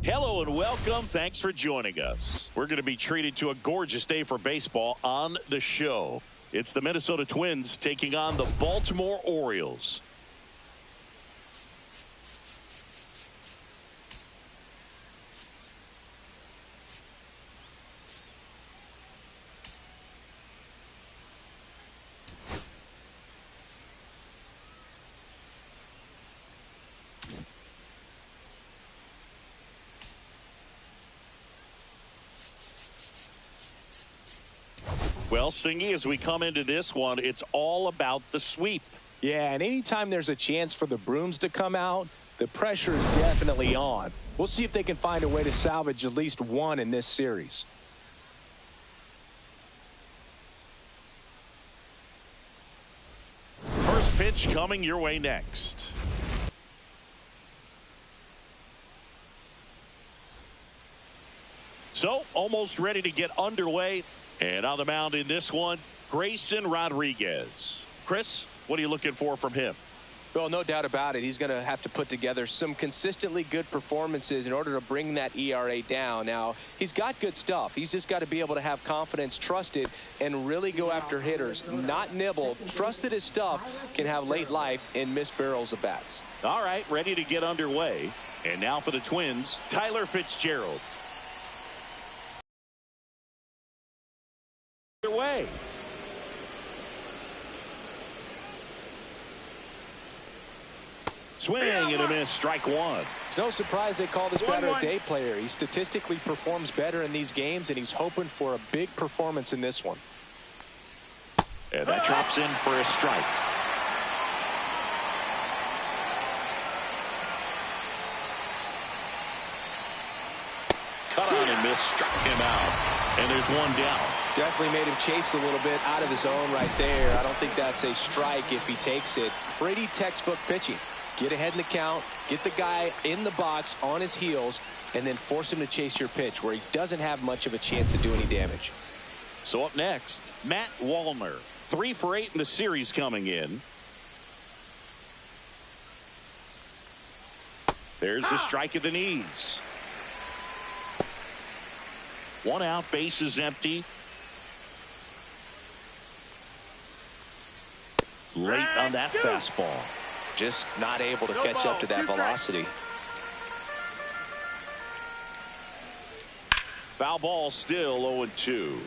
Hello and welcome. Thanks for joining us. We're going to be treated to a gorgeous day for baseball on the show. It's the Minnesota Twins taking on the Baltimore Orioles. Well, Singy, as we come into this one, it's all about the sweep. Yeah, and anytime there's a chance for the brooms to come out, the pressure is definitely on. We'll see if they can find a way to salvage at least one in this series. First pitch coming your way next. So, almost ready to get underway. And on the mound in this one, Grayson Rodriguez. Chris, what are you looking for from him? Well, no doubt about it. He's going to have to put together some consistently good performances in order to bring that ERA down. Now, he's got good stuff. He's just got to be able to have confidence, trust it, and really go after hitters, not nibble. Trust that his stuff can have late life and miss barrels of bats. All right, ready to get underway. And now for the Twins, Tyler Fitzgerald. Way. Swing and a miss, strike one. It's no surprise they call this batter a day player. He statistically performs better in these games, and he's hoping for a big performance in this one. And that drops in for a strike. Cut on and miss, struck him out. And there's one down. Definitely made him chase a little bit out of his zone right there. I don't think that's a strike if he takes it. Pretty textbook pitching. Get ahead in the count, get the guy in the box on his heels, and then force him to chase your pitch where he doesn't have much of a chance to do any damage. So up next, Matt Wallner. 3 for 8 in the series coming in. There's the strike at the knees. 1 out, base is empty. Late on that fastball. Just not able to catch up to that velocity. Foul ball, still 0-2.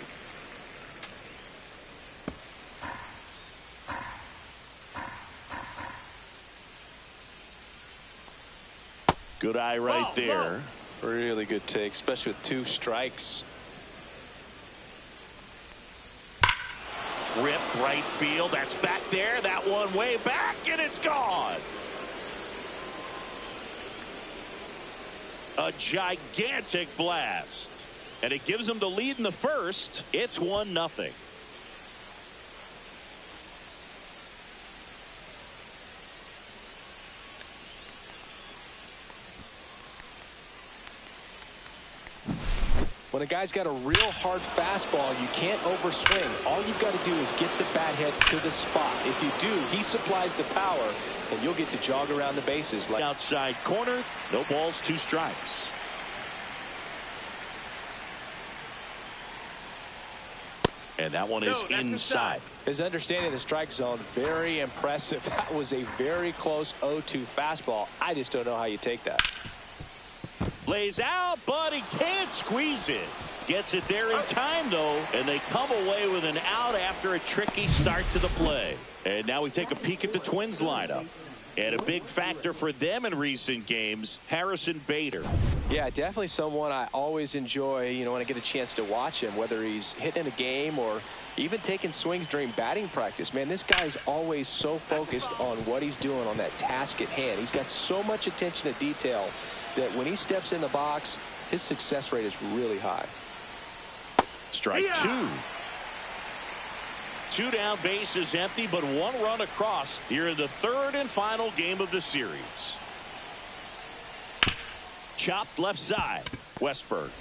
Good eye right there. Really good take, especially with 2 strikes. Ripped right field. That's back there. That one way back, and it's gone. A gigantic blast. And it gives them the lead in the first. It's 1-0. When a guy's got a real hard fastball, you can't overswing. All you've got to do is get the bat head to the spot. If you do, he supplies the power, and you'll get to jog around the bases. Like outside corner, no balls, 2 strikes. And that one is inside. His understanding of the strike zone, very impressive. That was a very close 0-2 fastball. I just don't know how you take that. Lays out, but he can't squeeze it. Gets it there in time, though, and they come away with an out after a tricky start to the play. And now we take a peek at the Twins lineup. And a big factor for them in recent games, Harrison Bader. Yeah, definitely someone I always enjoy, when I get a chance to watch him, whether he's hitting a game or even taking swings during batting practice. Man, this guy's always so focused on what he's doing on that task at hand. He's got so much attention to detail that when he steps in the box, his success rate is really high. Strike two. 2 down, base is empty, but 1 run across here in the 3rd and final game of the series. Chopped left side. Westberg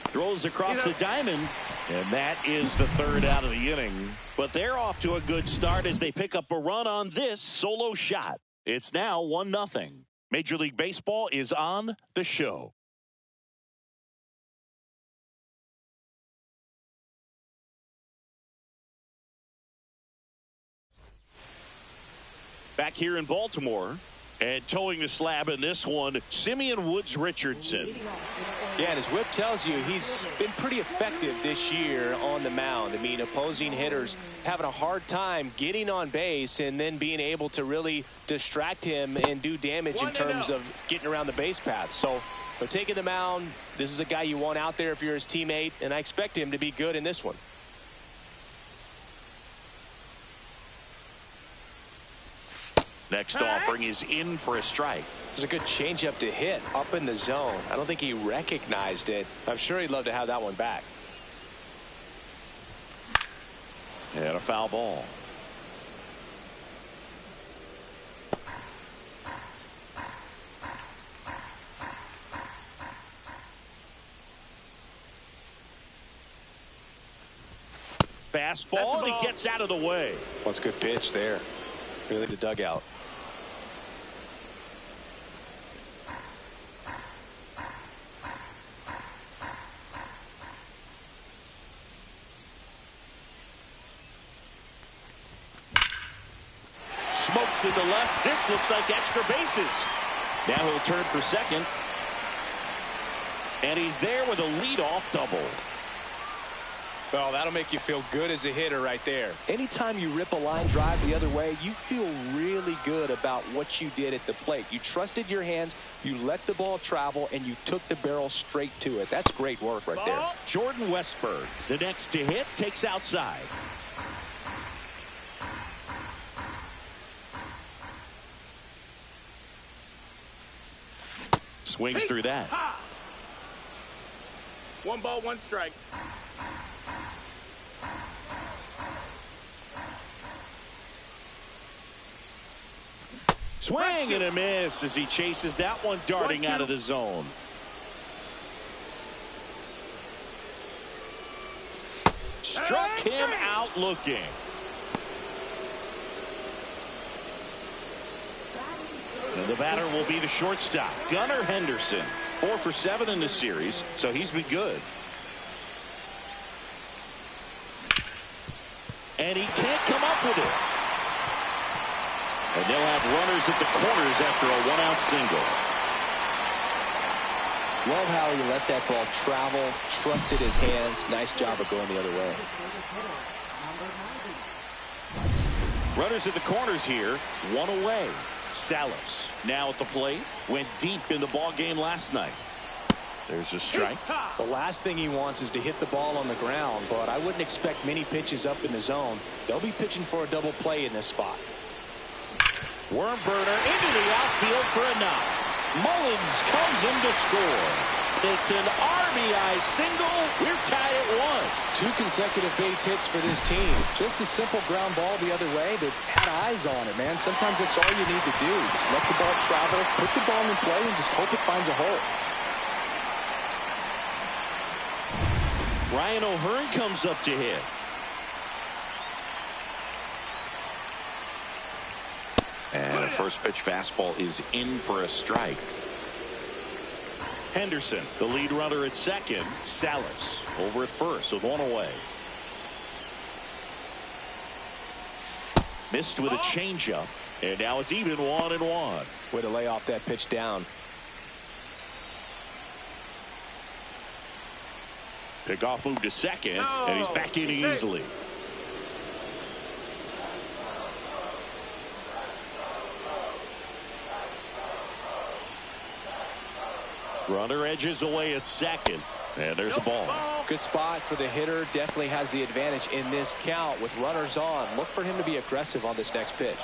throws across the diamond, and that is the 3rd out of the inning. But they're off to a good start as they pick up a run on this solo shot. It's now 1-0. Major League Baseball is on the show. Back here in Baltimore, and towing the slab in this one, Simeon Woods Richardson. Yeah, and his whip tells you he's been pretty effective this year on the mound. I mean, opposing hitters having a hard time getting on base and then being able to really distract him and do damage in terms of getting around the base path. So, taking the mound, this is a guy you want out there if you're his teammate, and I expect him to be good in this one. Next offering is in for a strike. It was a good changeup to hit up in the zone. I don't think he recognized it. I'm sure he'd love to have that one back. And a foul ball. Fastball, and he gets out of the way. What's a good pitch there? Really the dugout. Smoke to the left. This looks like extra bases. Now he'll turn for second. And he's there with a leadoff double. Well, that'll make you feel good as a hitter right there. Anytime you rip a line drive the other way, you feel really good about what you did at the plate. You trusted your hands, you let the ball travel, and you took the barrel straight to it. That's great work right there. Jordan Westberg, the next to hit, takes outside. Swings through that. 1 ball, 1 strike. Swing and a miss as he chases that one darting out of the zone. Struck him out looking. And the batter will be the shortstop, Gunnar Henderson. 4 for 7 in the series, so he's been good. And he can't come up with it. And they'll have runners at the corners after a 1-out single. Love how he let that ball travel, trusted his hands. Nice job of going the other way. Runners at the corners here, 1 away. Salas now at the plate, went deep in the ball game last night. There's a strike. The last thing he wants is to hit the ball on the ground, but I wouldn't expect many pitches up in the zone. They'll be pitching for a double play in this spot. Worm burner into the outfield for a knock. Mullins comes in to score. It's an RBI single. We're tied at 1. 2 consecutive base hits for this team. Just a simple ground ball the other way, but had eyes on it, man. Sometimes that's all you need to do. Just let the ball travel, put the ball in play, and just hope it finds a hole. Ryan O'Hearn comes up to hit. And a first pitch fastball is in for a strike. Henderson, the lead runner at second. Salas over at first with 1 away. Missed with a changeup. And now it's even 1-1. Way to lay off that pitch down. Pickoff move to second, and he's back in easily. Runner edges away at second, and there's a ball. Good spot for the hitter. Definitely has the advantage in this count with runners on. Look for him to be aggressive on this next pitch.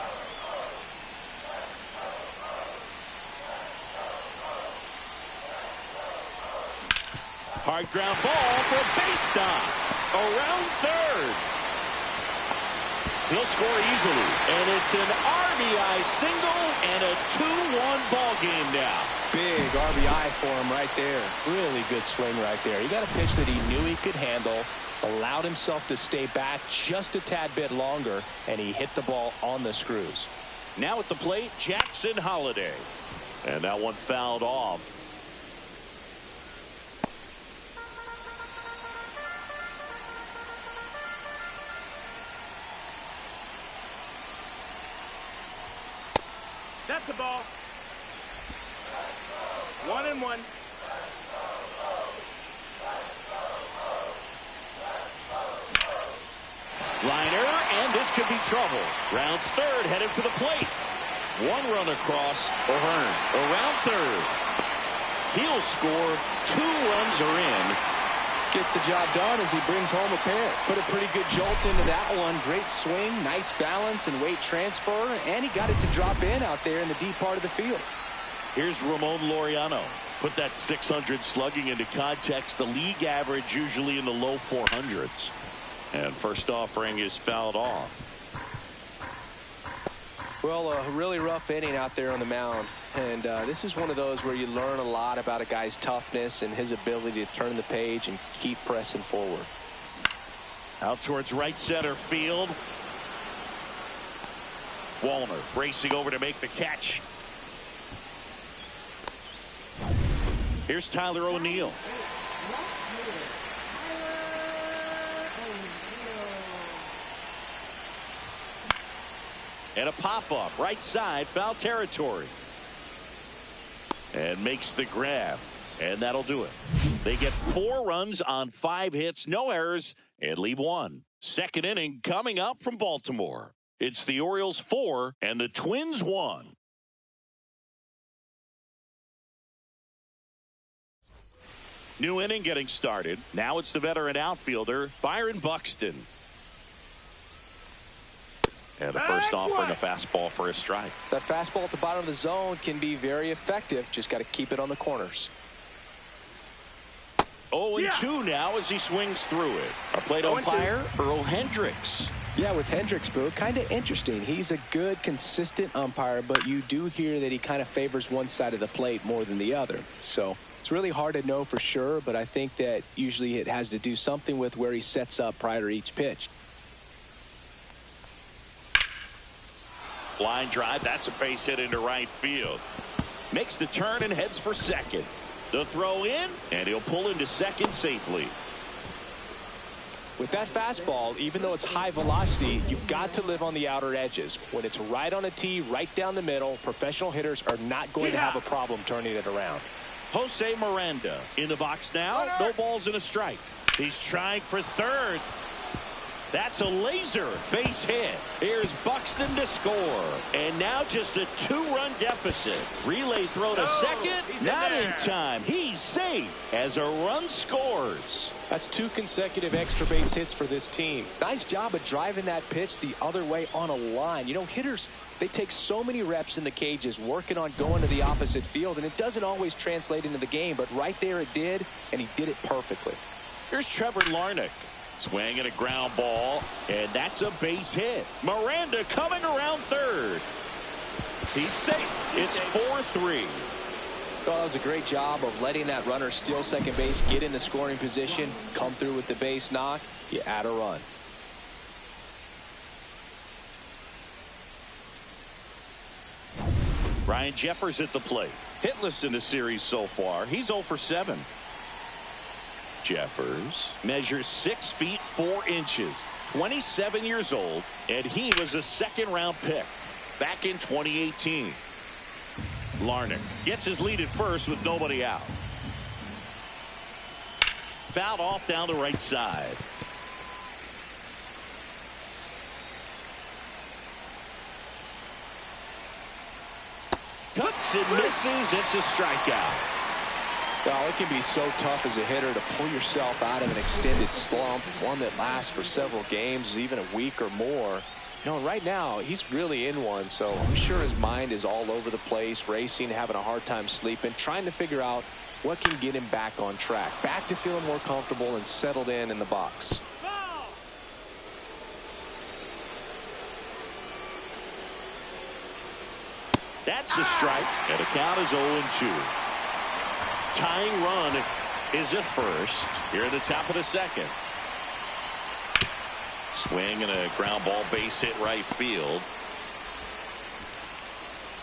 Hard ground ball for a base stop around third. He'll score easily, and it's an RBI single and a 2-1 ball game now. Big RBI for him right there. Really good swing right there. He got a pitch that he knew he could handle, allowed himself to stay back just a tad bit longer, and he hit the ball on the screws. Now at the plate, Jackson Holiday. And that one fouled off. That's the ball. 1-1. Liner, and this could be trouble. Rounds third, headed for the plate. One run across, O'Hearn around third. He'll score. 2 runs are in. Gets the job done as he brings home a pair. Put a pretty good jolt into that one. Great swing, nice balance and weight transfer, and he got it to drop in out there in the deep part of the field. Here's Ramon Laureano. Put that 600 slugging into context. The league average usually in the low 400s. And first offering is fouled off. Well, a really rough inning out there on the mound. And this is one of those where you learn a lot about a guy's toughness and his ability to turn the page and keep pressing forward. Out towards right center field. Wallner racing over to make the catch. Here's Tyler O'Neill. And a pop-up right side, foul territory. And makes the grab. And that'll do it. They get 4 runs on 5 hits, no errors, and leave 1. Second inning coming up from Baltimore. It's the Orioles 4 and the Twins 1. New inning getting started. Now it's the veteran outfielder, Byron Buxton. And the first offering, a fastball for a strike. That fastball at the bottom of the zone can be very effective. Just got to keep it on the corners. 0-2 now as he swings through it. Our plate umpire, Earl Hendricks. Yeah, with Hendricks, Boo, kind of interesting. He's a good, consistent umpire, but you do hear that he kind of favors one side of the plate more than the other. So it's really hard to know for sure, but I think that usually it has to do something with where he sets up prior to each pitch. Line drive, that's a base hit into right field. Makes the turn and heads for second. The throw in, and he'll pull into second safely. With that fastball, even though it's high velocity, you've got to live on the outer edges. When it's right on a tee, right down the middle, professional hitters are not going to have a problem turning it around. Jose Miranda in the box now. No balls and a strike. He's trying for third. That's a laser base hit. Here's Buxton to score. And now just a 2-run deficit. Relay throw to second. Not in time. He's safe as a run scores. That's 2 consecutive extra base hits for this team. Nice job of driving that pitch the other way on a line. You know, hitters, they take so many reps in the cages working on going to the opposite field, and it doesn't always translate into the game, but right there it did, and he did it perfectly. Here's Trevor Larnach. Swing and a ground ball, and that's a base hit. Miranda coming around third. He's safe. It's 4-3. Well, that was a great job of letting that runner steal second base, get in the scoring position, come through with the base knock. You add a run. Ryan Jeffers at the plate. Hitless in the series so far. He's 0 for 7. Jeffers measures 6 feet 4 inches, 27 years old, and he was a second-round pick back in 2018. Larnach gets his lead at first with nobody out. Fouled off down the right side. Cuts and misses. It's a strikeout. Well, it can be so tough as a hitter to pull yourself out of an extended slump, one that lasts for several games, even a week or more. You know, right now, he's really in one, so I'm sure his mind is all over the place, racing, having a hard time sleeping, trying to figure out what can get him back on track, back to feeling more comfortable and settled in the box. That's a strike, and the count is 0-2. Tying run is at first here at the top of the second. Swing and a ground ball base hit right field.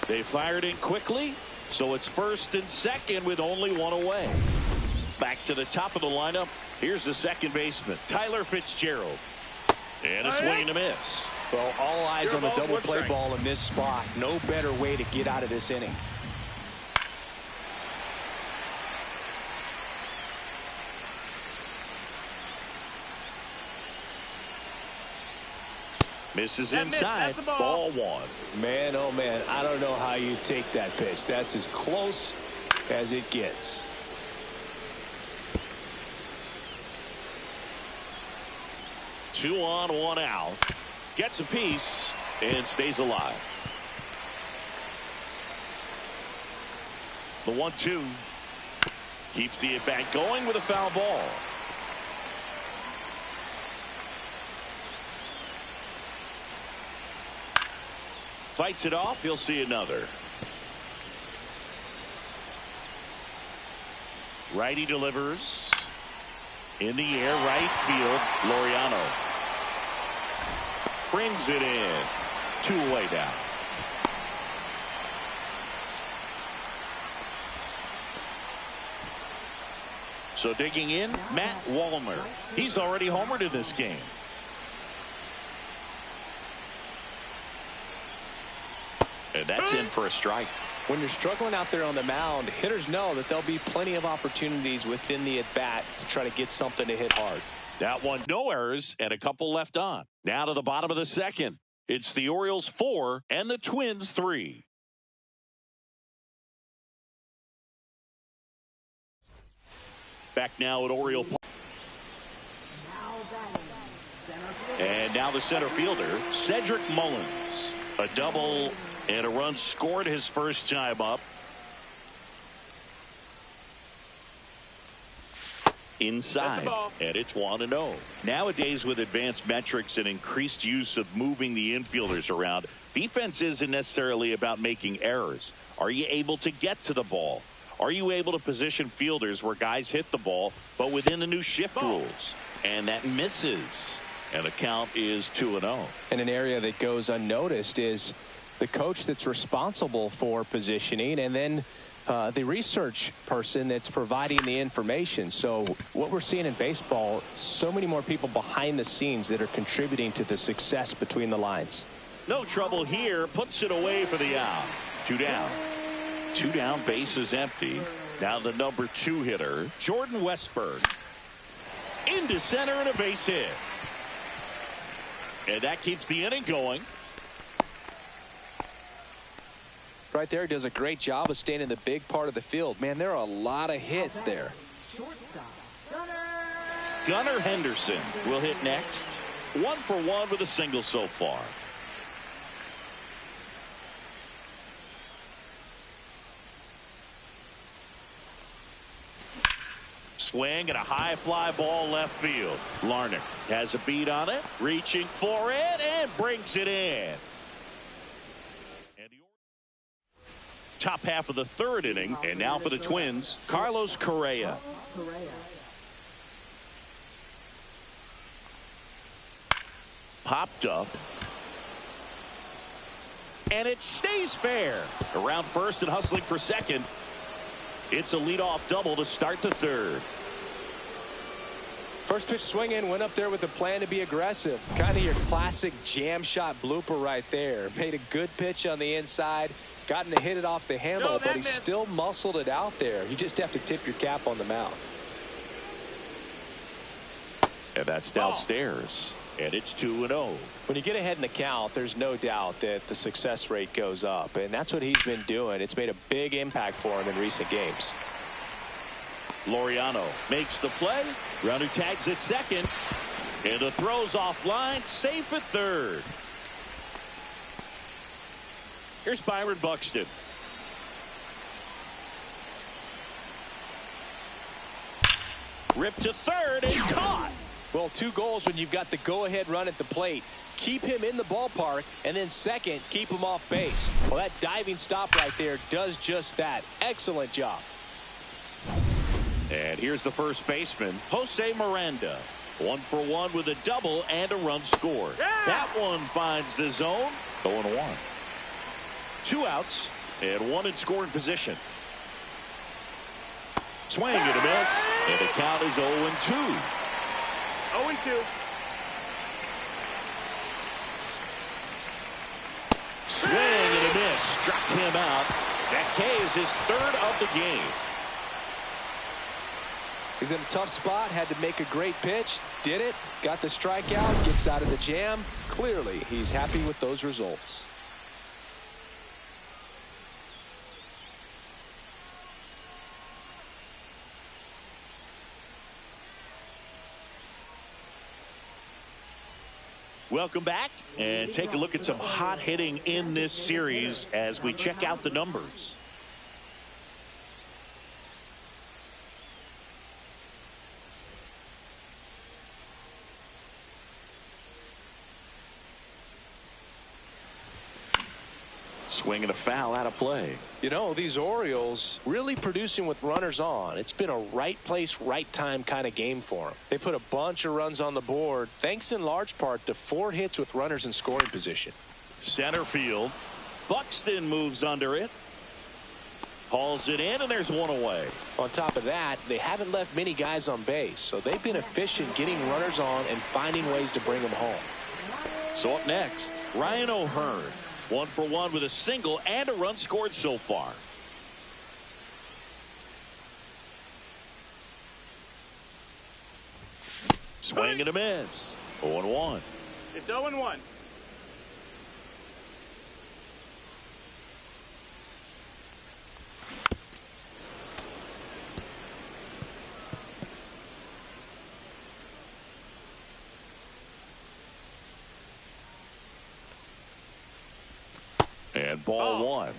They fired in quickly, so it's first and second with only one away. Back to the top of the lineup. Here's the second baseman, Tyler Fitzgerald. And a swing and a miss. Well, all eyes on the double play ball in this spot. No better way to get out of this inning. Misses inside. Ball one. Man, oh man, I don't know how you take that pitch. That's as close as it gets. Two on, one out. Gets a piece and stays alive. The 1-2 keeps the at-bat going with a foul ball. Fights it off. He'll see another. Righty delivers. In the air, right field, Laureano. Brings it in. 2 away down. So digging in, Matt Wallner. He's already homered in this game. And that's in for a strike. When you're struggling out there on the mound, hitters know that there'll be plenty of opportunities within the at-bat to try to get something to hit hard. That one, no errors and a couple left on. Now to the bottom of the second. It's the Orioles 4 and the Twins 3. Back now at Oriole Park. And now the center fielder, Cedric Mullins. A double and a run scored his first time up. Inside, and it's 1-0. Nowadays, with advanced metrics and increased use of moving the infielders around, defense isn't necessarily about making errors. Are you able to get to the ball? Are you able to position fielders where guys hit the ball, but within the new shift rules? And that misses. And the count is 2-0. And an area that goes unnoticed is the coach that's responsible for positioning, and then the research person that's providing the information. So what we're seeing in baseball, so many more people behind the scenes that are contributing to the success between the lines. No trouble here. Puts it away for the out. 2 down. 2 down, base is empty. Now the number 2 hitter, Jordan Westberg. Into center and a base hit. And that keeps the inning going. Right there, does a great job of staying in the big part of the field. Man, there are a lot of hits there. Gunnar Henderson will hit next. 1 for 1 with a single so far. Swing and a high fly ball left field. Larnach has a beat on it, reaching for it, and brings it in. Top half of the third inning, and now for the Twins, Carlos Correa. Popped up. And it stays fair. Around first and hustling for second. It's a leadoff double to start the third. First pitch swinging, went up there with the plan to be aggressive. Kind of your classic jam shot blooper right there. Made a good pitch on the inside. Gotten to hit it off the handle, but he still muscled it out there. You just have to tip your cap on the mound. And that's downstairs. And it's 2-0. When you get ahead in the count, there's no doubt that the success rate goes up. And that's what he's been doing. It's made a big impact for him in recent games. Laureano makes the play. Runner tags at second. And the throw's offline. Safe at third. Here's Byron Buxton. Ripped to third and caught. Well, 2 goals when you've got the go-ahead run at the plate. Keep him in the ballpark, and then second, keep him off base. Well, that diving stop right there does just that. Excellent job. And here's the first baseman, Jose Miranda. 1 for 1 with a double and a run scored. Yeah! That one finds the zone. 0-1. 2 outs and 1 in scoring position. Swing and a miss, and the count is 0-2. 0-2. Swing and a miss. Struck him out. That K is his 3rd of the game. He's in a tough spot. Had to make a great pitch. Did it. Got the strikeout. Gets out of the jam. Clearly, he's happy with those results. Welcome back, and take a look at some hot hitting in this series as we check out the numbers. Swing and a foul out of play. You know, these Orioles really producing with runners on. It's been a right place, right time kind of game for them. They put a bunch of runs on the board, thanks in large part to 4 hits with runners in scoring position. Center field. Buxton moves under it. Hauls it in, and there's 1 away. On top of that, they haven't left many guys on base, so they've been efficient getting runners on and finding ways to bring them home. So up next, Ryan O'Hearn. 1 for 1 with a single and a run scored so far. Swing and a miss. 0-1. It's 0-1. And ball 1.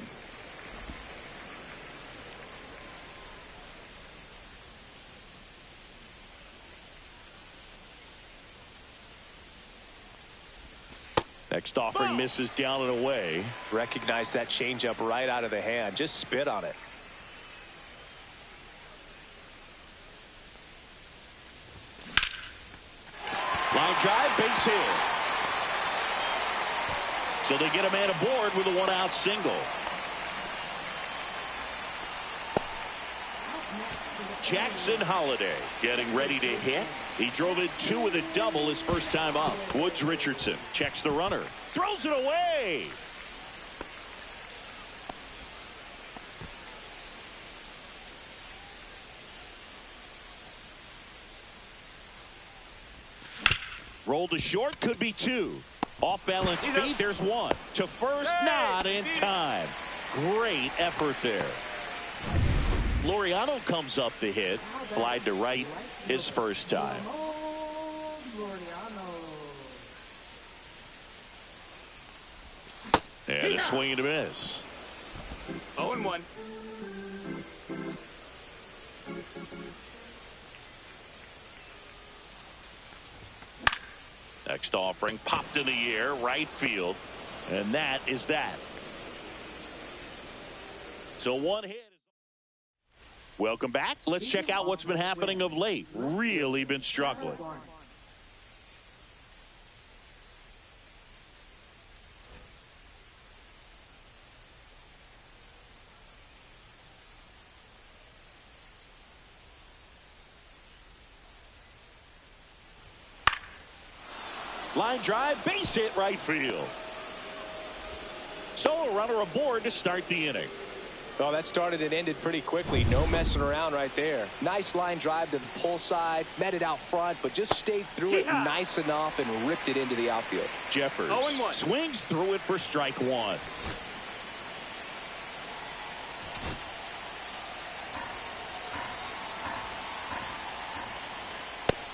Next offering misses down and away. Recognize that changeup right out of the hand. Just spit on it. Line drive, base hit. So they get a man aboard with a 1-out single. Jackson Holiday getting ready to hit. He drove in 2 with a double his first time up. Woods Richardson checks the runner. Throws it away. Rolled to short, could be 2. Off balance feet, there's 1. To first, not in time. Great effort there. Laureano comes up to hit. Flied to right his first time. And a swing and a miss. 0-1. Next offering popped in the air, right field. And that is that. So 1 hit. Welcome back. Let's check out what's been happening of late. Really been struggling. Line drive, base hit, right field. So a runner aboard to start the inning. Well, that started and ended pretty quickly. No messing around right there. Nice line drive to the pull side. Met it out front, but just stayed through it nice enough and ripped it into the outfield. Jeffers swings through it for strike one.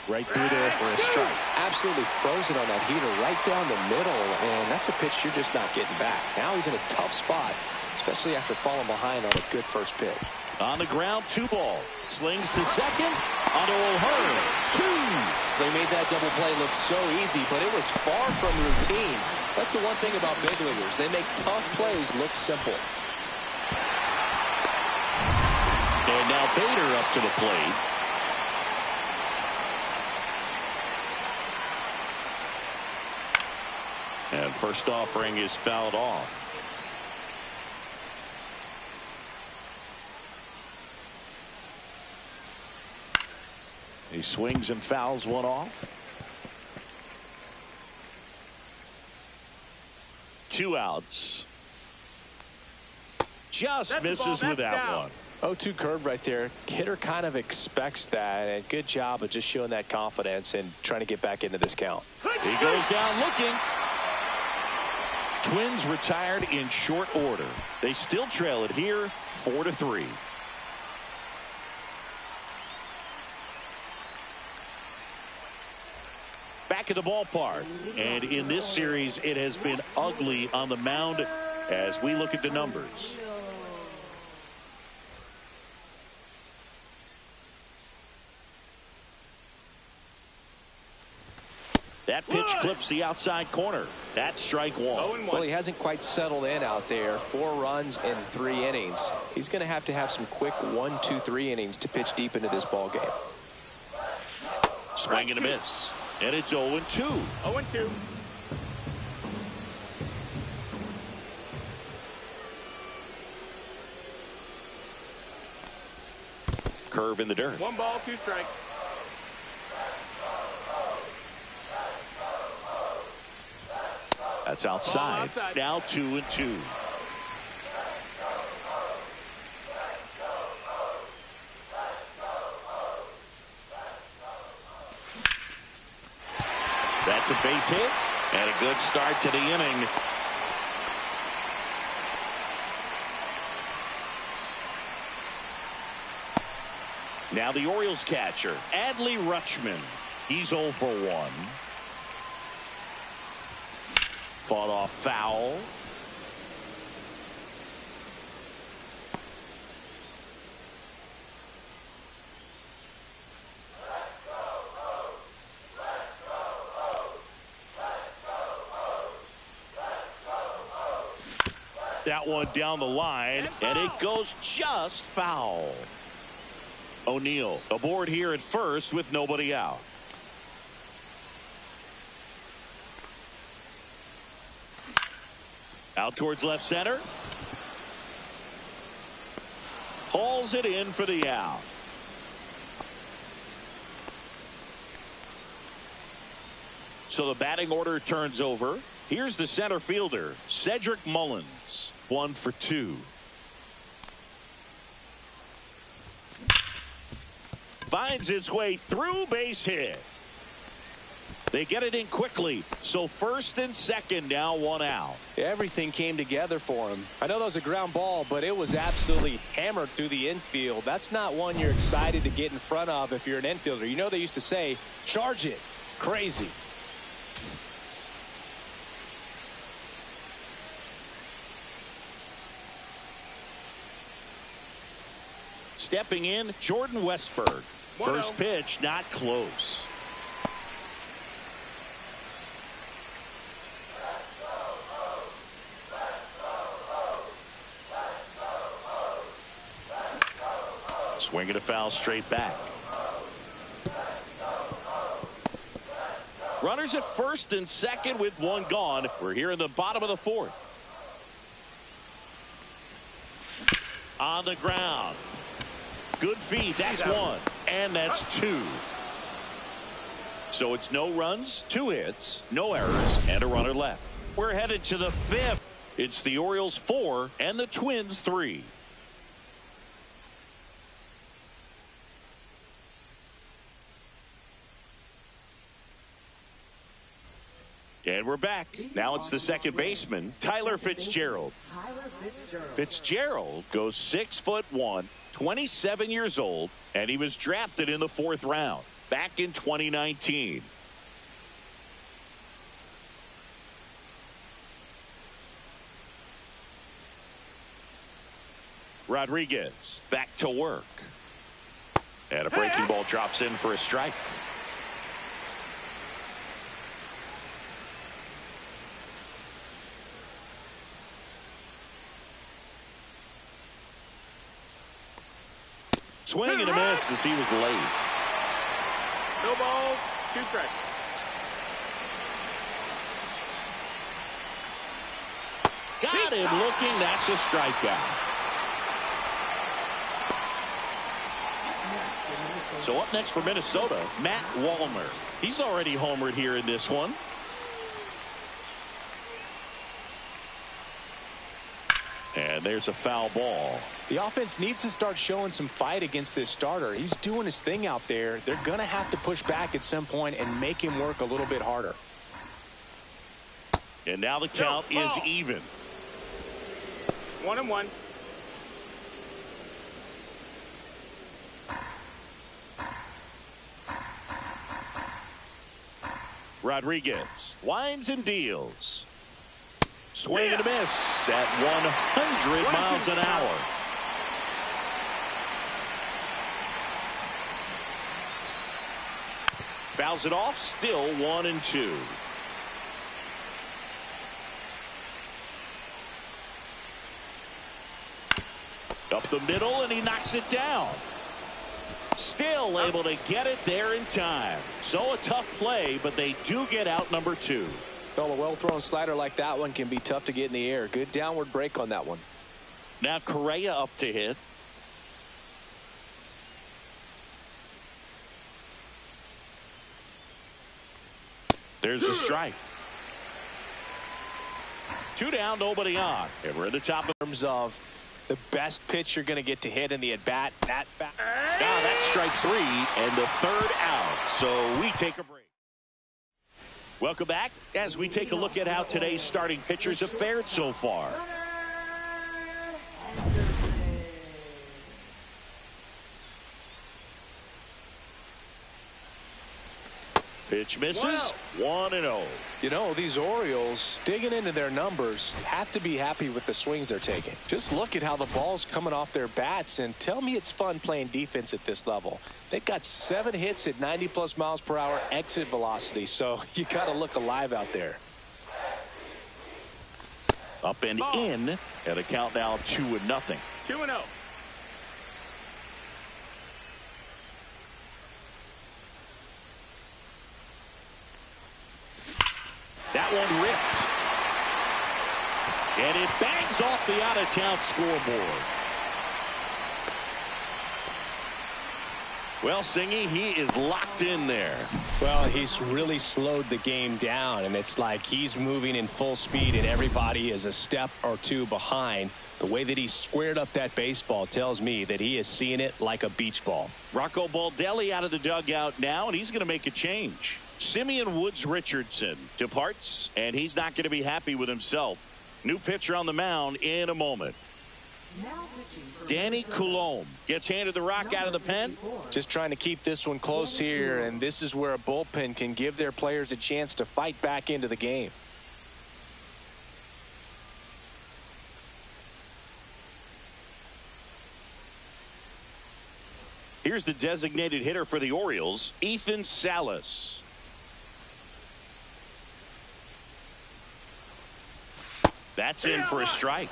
Right through there for a strike. Absolutely frozen on that heater right down the middle, and that's a pitch you're just not getting back. Now he's in a tough spot, especially after falling behind on a good first pitch. On the ground, 2 ball. Slings to second. Onto O'Hearn. 2. They made that double play look so easy, but it was far from routine. That's the one thing about big leaguers. They make tough plays look simple. And now Bader up to the plate. And first offering is fouled off. He swings and fouls one off. 2 outs. Just misses with that one. 0-2 curve right there. Hitter kind of expects that, and good job of just showing that confidence and trying to get back into this count. He goes down looking. Twins retired in short order. They still trail it here 4-3. Back at the ballpark, and in this series it has been ugly on the mound as we look at the numbers. That pitch clips the outside corner. That's strike one. Well, he hasn't quite settled in out there. 4 runs in 3 innings. He's going to have some quick 1, 2, 3 innings to pitch deep into this ball game. Swing and a miss. And it's 0-2. 0-2. Curve in the dirt. 1 ball, 2 strikes. That's outside. Now 2-2. That's a base hit and a good start to the inning. Now the Orioles catcher, Adley Rutschman. He's 0 for 1. Fought off foul. That one down the line, and it goes just foul. O'Neill aboard here at first with nobody out. Out towards left center. Hauls it in for the out. So the batting order turns over. Here's the center fielder, Cedric Mullins, 1 for 2. Finds its way through, base hit. They get it in quickly. So first and second, now 1 out. Everything came together for him. I know that was a ground ball, but it was absolutely hammered through the infield. That's not one you're excited to get in front of if you're an infielder. You know they used to say, charge it. Crazy. Stepping in, Jordan Westberg. First pitch, not close. Swinging a foul straight back. Runners at first and second with 1 gone. We're here in the bottom of the 4th. On the ground. Good feed. That's 1. And that's 2. So it's no runs, 2 hits, no errors, and a runner left. We're headed to the 5th. It's the Orioles 4 and the Twins 3. And we're back. Now it's the second baseman, Tyler Fitzgerald. Fitzgerald goes 6'1", 27 years old, and he was drafted in the 4th round back in 2019. Rodriguez back to work. And a breaking ball drops in for a strike. Swing and a miss as he was late. No balls, 2 strikes. Got him looking. That's a strikeout. So up next for Minnesota, Matt Wallner. He's already homered here in this one. And there's a foul ball. The offense needs to start showing some fight against this starter. He's doing his thing out there. They're going to have to push back at some point and make him work a little bit harder. And now the count is even. 1-1. Rodriguez winds and deals. Swing and a miss at 100 miles an hour. Fouls it off, still 1-2. Up the middle, and he knocks it down. Still able to get it there in time. So a tough play, but they do get out number 2. Well, a well-thrown slider like that one can be tough to get in the air. Good downward break on that one. Now Correa up to hit. There's the strike. 2 down, nobody on. And we're in the top of terms of the best pitch you're going to get to hit in the at-bat. Now that's strike 3 and the 3rd out. So we take a break. Welcome back as we take a look at how today's starting pitchers have fared so far. Pitch misses. 1-0. You know, these Orioles, digging into their numbers, have to be happy with the swings they're taking. Just look at how the ball's coming off their bats, and tell me it's fun playing defense at this level. They've got 7 hits at 90+ miles per hour exit velocity, so you got to look alive out there. Up and in, and a count now 2-0. 2-0. That one ripped. And it bangs off the out-of-town scoreboard. Well, Singy, he is locked in there. Well, he's really slowed the game down, and it's like he's moving in full speed, and everybody is a step or 2 behind. The way that he squared up that baseball tells me that he is seeing it like a beach ball. Rocco Baldelli out of the dugout now, and he's going to make a change. Simeon Woods Richardson departs, and he's not going to be happy with himself. New pitcher on the mound in a moment. Danny Coulombe gets handed the rock out of the pen. Just trying to keep this one close here, and this is where a bullpen can give their players a chance to fight back into the game. Here's the designated hitter for the Orioles, Ethan Salas. That's in for a strike.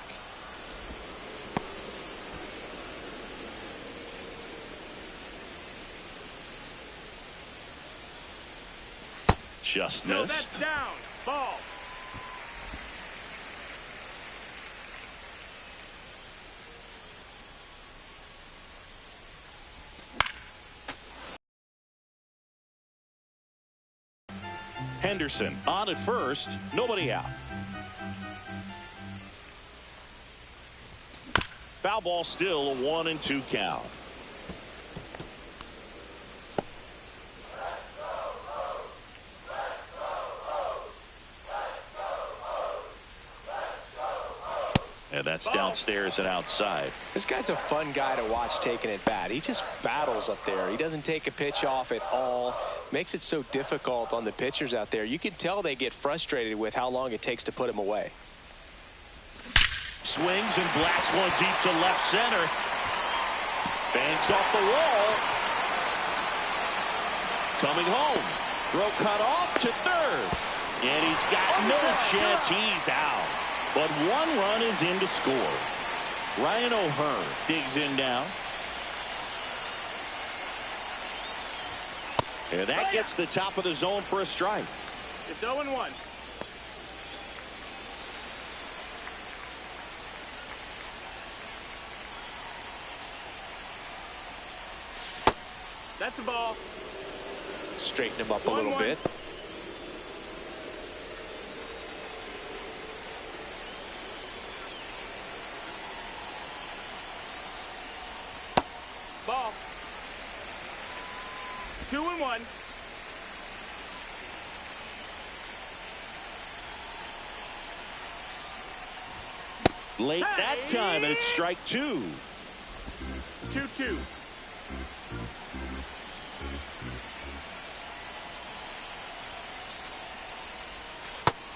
Just missed. That's down. Ball. Henderson on at first, nobody out. Foul ball, still a 1-2 count. And that's downstairs and outside. This guy's a fun guy to watch taking at bat. He just battles up there. He doesn't take a pitch off at all. Makes it so difficult on the pitchers out there. You can tell they get frustrated with how long it takes to put him away. Swings and blasts one deep to left center. Banks off the wall. Coming home. Throw cut off to third. And he's got no chance. He's out. But one run is in to score. Ryan O'Hearn digs in now. And that gets the top of the zone for a strike. It's 0-1. That's the ball. Straighten him up a little bit. Ball. 2-1. Late that time, and it's strike two. 2-2.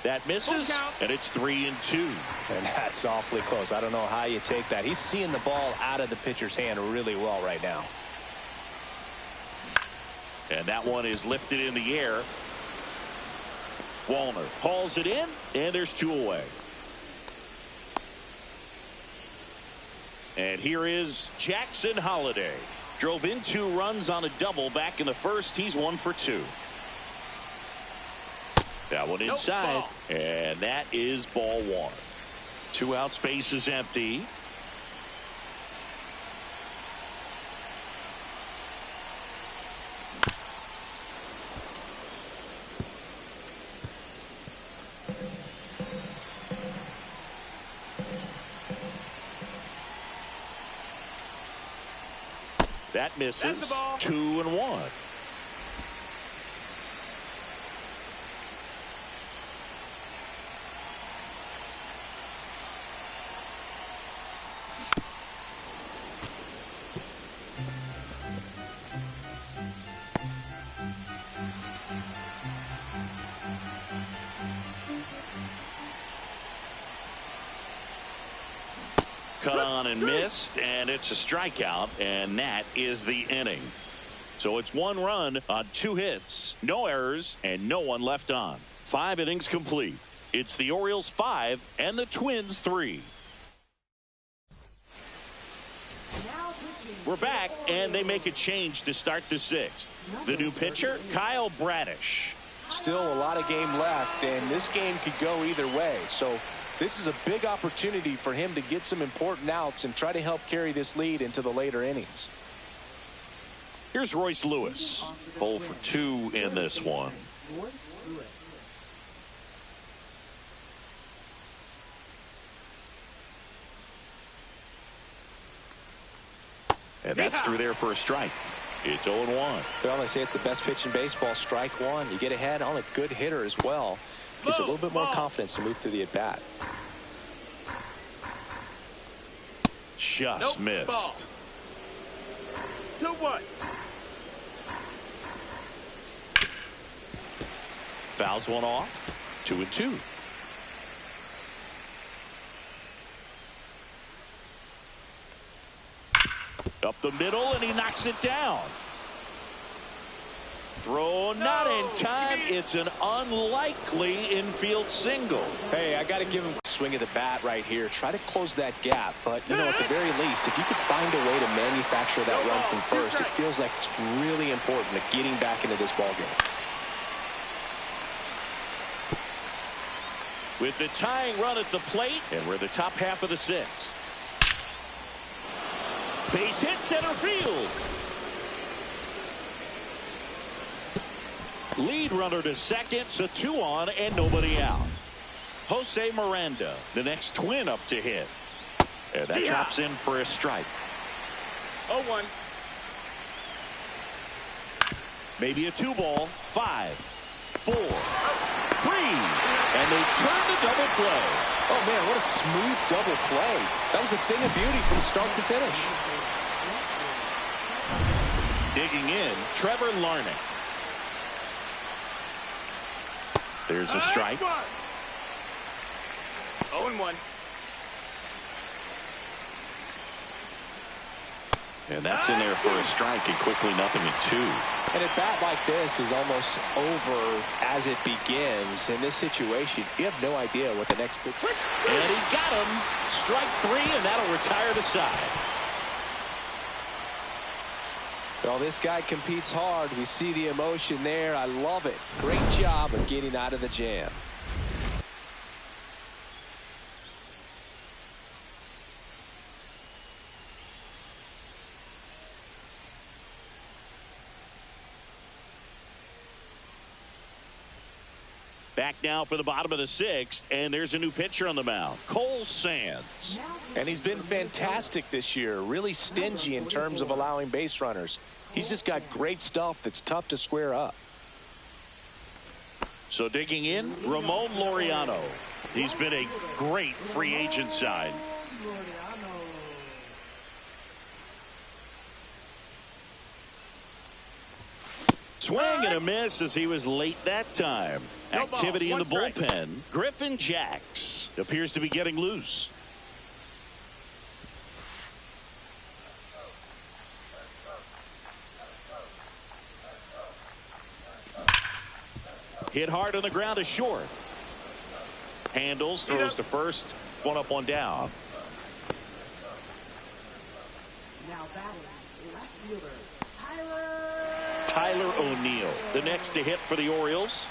That misses, and it's 3-2. And that's awfully close. I don't know how you take that. He's seeing the ball out of the pitcher's hand really well right now. And that one is lifted in the air. Wallner hauls it in, and there's two away. And here is Jackson Holliday. Drove in 2 runs on a double back in the first. He's 1 for 2. That one inside, and that is ball 1. 2 outs, base is empty. That misses. 2-1. Cut on and missed, and it's a strikeout, and that is the inning. So it's 1 run on 2 hits, no errors, and no one left on. 5 innings complete. It's the Orioles 5 and the Twins 3. We're back, and they make a change to start the 6th. The new pitcher, Kyle Bradish. Still a lot of game left, and this game could go either way. So this is a big opportunity for him to get some important outs and try to help carry this lead into the later innings. Here's Royce Lewis. 0 for 2 in this one. And that's through there for a strike. It's 0-1. Well, they say it's the best pitch in baseball. Strike one. You get ahead on a good hitter as well. Gives a little bit more confidence to move through the at-bat. Just missed. 2-1. Fouls one off. 2-2. Up the middle, and he knocks it down. Throw not in time. It's an unlikely infield single. Hey, I got to give him a swing of the bat right here. Try to close that gap. But, you know, at the very least, if you could find a way to manufacture that run from first, it feels like it's really important to getting back into this ballgame. With the tying run at the plate, and we're the top half of the 6th. Base hit center field. Lead runner to second, so 2 on and nobody out. Jose Miranda, the next Twin up to hit. And that drops in for a strike. 0-1. Maybe a 2 ball. 5, 4, 3. And And they turn the double play. Oh, man, what a smooth double play. That was a thing of beauty from start to finish. Digging in, Trevor Larnach. There's a strike. 0-1. And that's in there for a strike, and quickly 0-2. And a bat like this is almost over as it begins. In this situation, you have no idea what the next pitch. And he got him. Strike 3, and that'll retire the side. Well, this guy competes hard. We see the emotion there. I love it. Great job of getting out of the jam. Back now for the bottom of the 6th, and there's a new pitcher on the mound, Cole Sands. And he's been fantastic this year, really stingy in terms of allowing base runners. He's just got great stuff that's tough to square up. So digging in, Ramon Laureano. He's been a great free agent sign. Swing and a miss as he was late that time. Activity in the bullpen. Griffin Jacks appears to be getting loose. Hit hard on the ground to short. Handles, throws to first. One up, one down. Now batting, left fielder, Tyler O'Neill, the next to hit for the Orioles.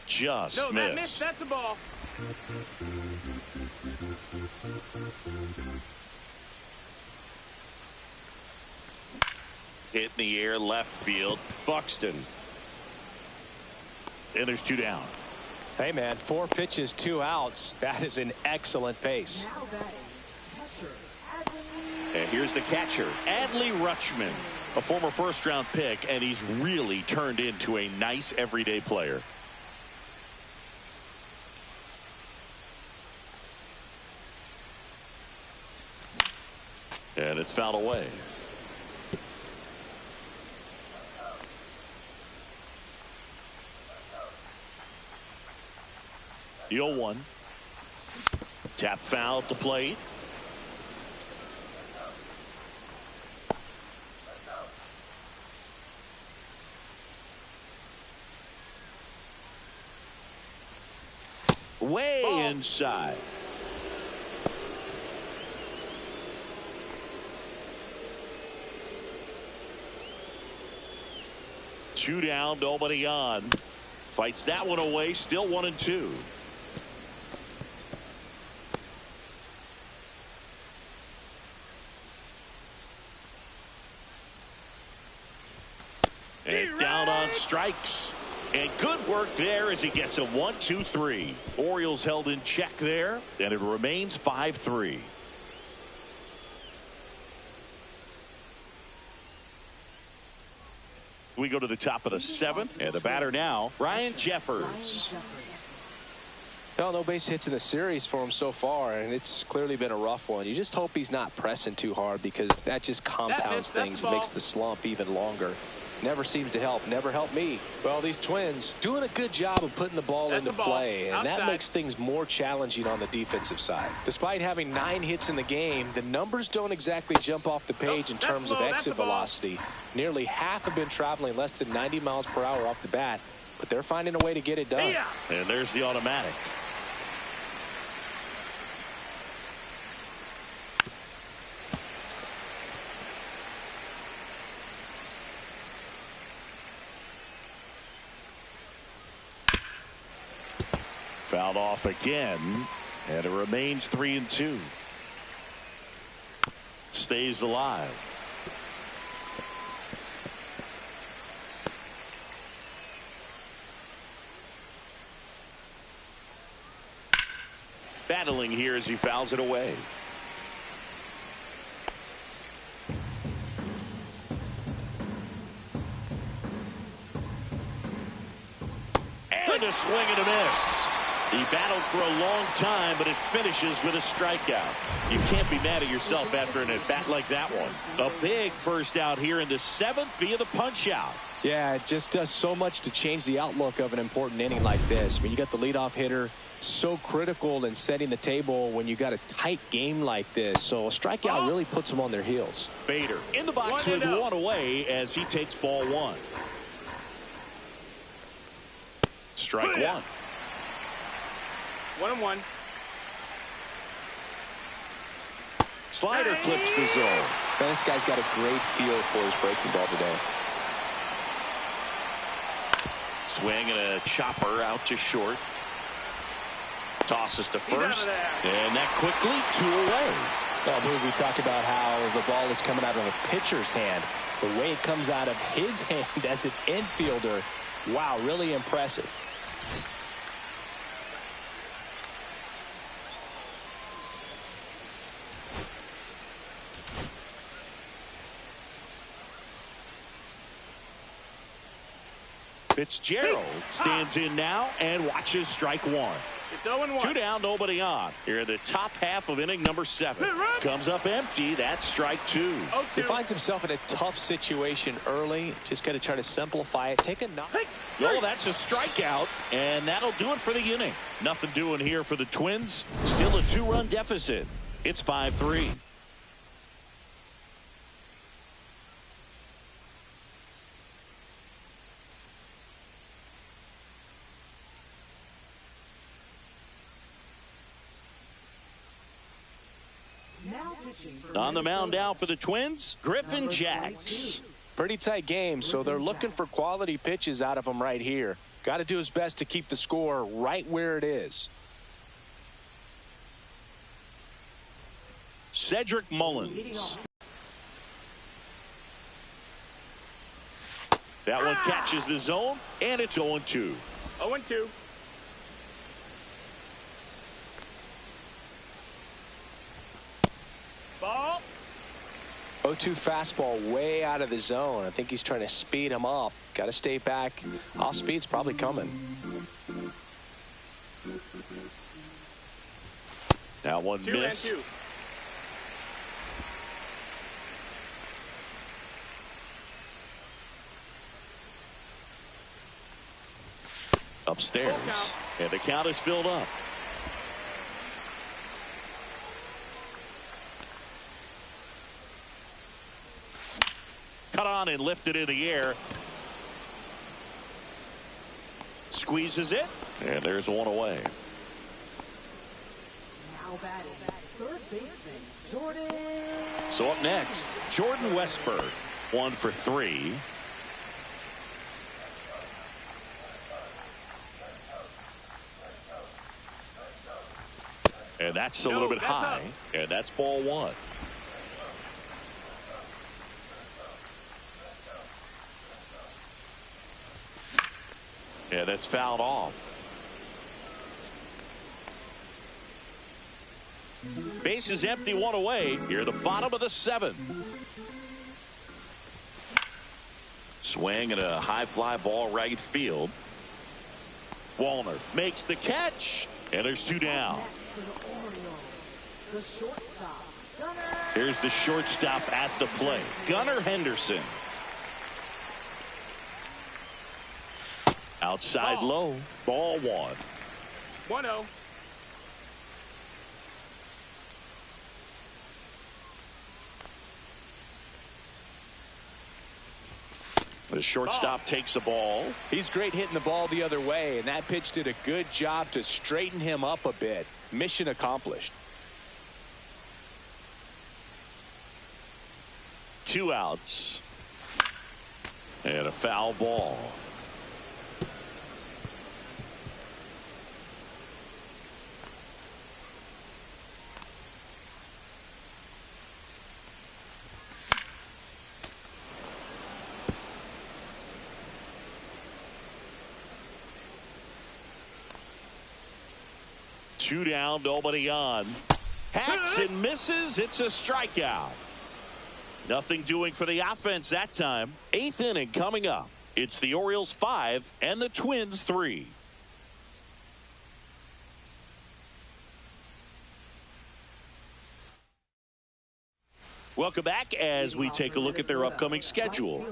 Just No, that missed. missed. That's a ball. Hit in the air, left field. Buxton. And there's 2 down. Hey, man, 4 pitches, 2 outs. That is an excellent pace. now batting, catcher, Adley. And here's the catcher, Adley Rutschman, a former first-round pick, and he's really turned into a nice everyday player. And it's fouled away. The 0-1. Tap foul at the plate. Way inside. Two down, nobody on. Fights that one away, still 1-2. And down on strikes. And good work there as he gets a 1-2-3. Orioles held in check there, and it remains 5-3. We go to the top of the 7th, and the batter now, Ryan Jeffers. Well, no base hits in the series for him so far, and it's clearly been a rough one. You just hope he's not pressing too hard, because that just compounds things and makes the slump even longer. Never seems to help. Never helped me. Well, these Twins doing a good job of putting the ball into play, and that makes things more challenging on the defensive side. Despite having 9 hits in the game, the numbers don't exactly jump off the page in terms of exit velocity. Nearly half have been traveling less than 90 miles per hour off the bat, but they're finding a way to get it done. And there's the automatic. Fouled off again, and it remains 3-2. Stays alive. Battling here as he fouls it away. a swing and a miss. He battled for a long time, but it finishes with a strikeout. You can't be mad at yourself after an at-bat like that one. A big first out here in the 7th via the punch-out. Yeah, it just does so much to change the outlook of an important inning like this. I mean, you got the leadoff hitter, so critical in setting the table when you got a tight game like this. So a strikeout really puts them on their heels. Bader in the box with one away as he takes ball 1. Strike 1. 1-1. Slider clips the zone. Man, this guy's got a great feel for his breaking ball today. Swing and a chopper out to short. Tosses to first. And that quickly 2 away. Well, we talk about how the ball is coming out of a pitcher's hand. The way it comes out of his hand as an infielder, wow, really impressive. Fitzgerald stands in now and watches strike 1. It's 0-1. 2 down, nobody on. Here in the top half of inning number 7. Comes up empty. That's strike 2. He finds himself in a tough situation early. Just got to try to simplify it. Take a knock. Oh, that's a strikeout, and that'll do it for the inning. Nothing doing here for the Twins. Still a 2-run deficit. It's 5-3. On the mound now for the Twins, Griffin Jacks. Pretty tight game, so they're looking for quality pitches out of him right here. Got to do his best to keep the score right where it is. Cedric Mullins. That one catches the zone, and it's 0-2. 0-2. Ball. 0-2 fastball way out of the zone. I think he's trying to speed him up. Got to stay back. Off speed's probably coming. That one 2 missed. and 2. Upstairs, and the count is filled up. Cut on and lifted in the air. Squeezes it, and there's one away. Now batting, third baseman, Jordan. So up next, Jordan Westberg, 1 for 3. And that's a little bit high, and that's ball 1. Yeah, that's fouled off. Base is empty, 1 away. Here, the bottom of the 7th. Swing and a high fly ball right field. Wallner makes the catch, and there's 2 down. The shortstop, Gunnar. Here's the shortstop at the plate, Gunnar Henderson. Outside low, ball 1. 1-0. The shortstop takes the ball. He's great hitting the ball the other way, and that pitch did a good job to straighten him up a bit. Mission accomplished. 2 outs. And a foul ball. Two down, nobody on. Hacks and misses. It's a strikeout. Nothing doing for the offense that time. 8th inning coming up. It's the Orioles 5 and the Twins 3. Welcome back as we take a look at their upcoming schedule.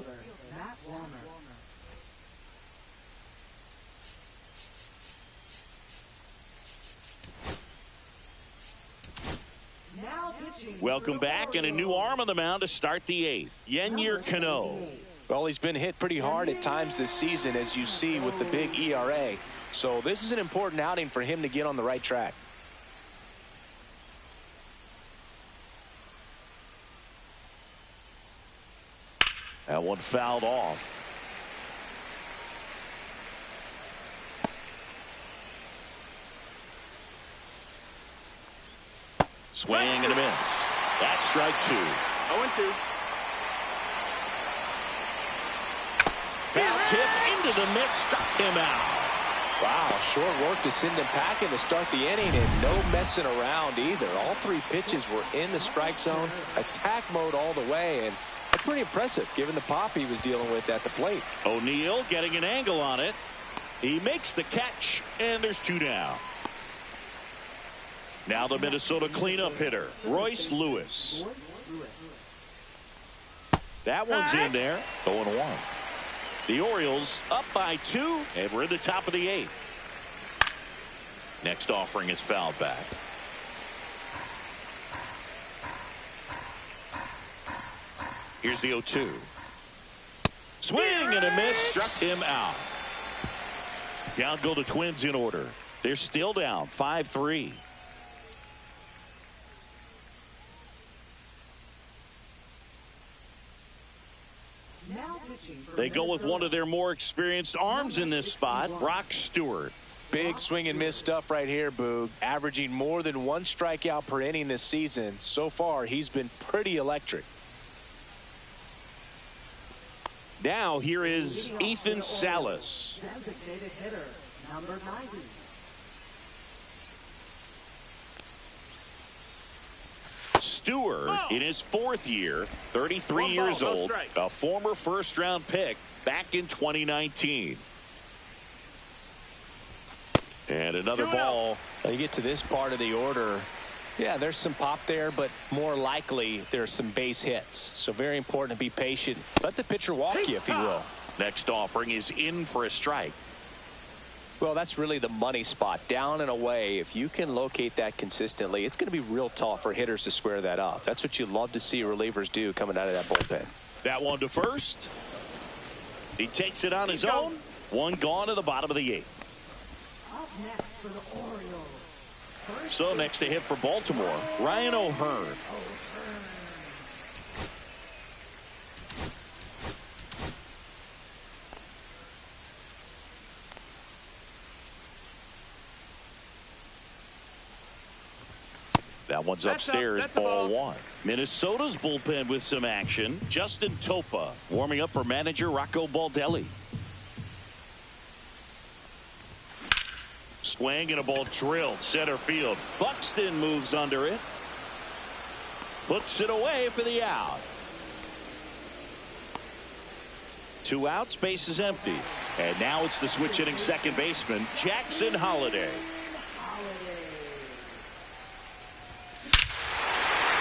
Welcome back, and a new arm on the mound to start the 8th. YR1. Well, he's been hit pretty hard at times this season, as you see with the big ERA. So this is an important outing for him to get on the right track. That one fouled off. Swing and a miss. That's strike 2. 0-2. Foul tip into the mid, struck him out. Wow, short work to send him packing to start the inning, and no messing around either. All 3 pitches were in the strike zone, attack mode all the way, and that's pretty impressive given the pop he was dealing with at the plate. O'Neill getting an angle on it. He makes the catch, and there's 2 down. Now the Minnesota cleanup hitter, Royce Lewis. That one's in there. 0-1. The Orioles up by 2, and we're in the top of the 8th. Next offering is fouled back. Here's the 0-2. Swing and a miss, struck him out. Down go the Twins in order. They're still down 5-3. They go with one of their more experienced arms in this spot, Brock Stewart. Big swing and miss stuff right here, Boog. Averaging more than 1 strikeout per inning this season. So far, he's been pretty electric. Now here is Ethan Salas. Designated hitter, number 90. Stewart in his 4th year, 33 years old, a former first-round pick back in 2019. And another ball. You get to this part of the order. Yeah, there's some pop there, but more likely there's some base hits. So very important to be patient. Let the pitcher walk you, if he will. Next offering is in for a strike. Well, that's really the money spot. Down and away. If you can locate that consistently, it's going to be real tough for hitters to square that up. That's what you love to see relievers do coming out of that bullpen. That one to first. He takes it on his own. One gone to the bottom of the 8th. Up next for the Orioles. So next to hit for Baltimore, Ryan O'Hearn. That one's upstairs, ball 1. Minnesota's bullpen with some action. Justin Topa warming up for manager Rocco Baldelli. Swing and a ball drilled center field. Buxton moves under it. Puts it away for the out. 2 outs, base is empty. And now it's the switch hitting second baseman, Jackson Holliday.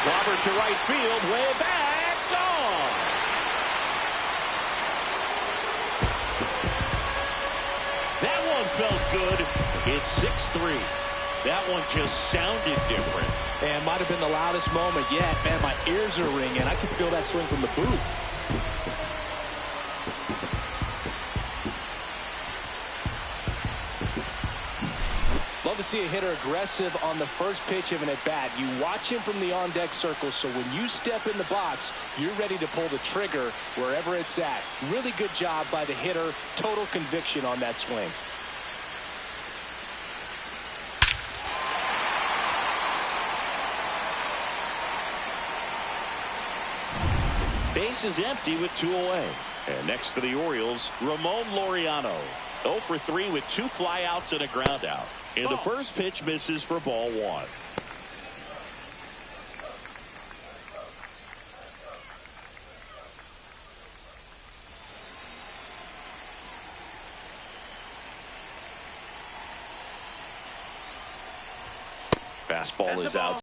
Robert to right field, way back, gone. That one felt good. It's 6-3. That one just sounded different. And might have been the loudest moment yet. Man, my ears are ringing. I can feel that swing from the booth. Love to see a hitter aggressive on the first pitch of an at-bat. You watch him from the on-deck circle, so when you step in the box, you're ready to pull the trigger wherever it's at. Really good job by the hitter. Total conviction on that swing. Base is empty with 2 away. And next for the Orioles, Ramon Laureano. 0 for 3 with 2 flyouts and a ground out. And the first pitch misses for ball 1. Fastball is out.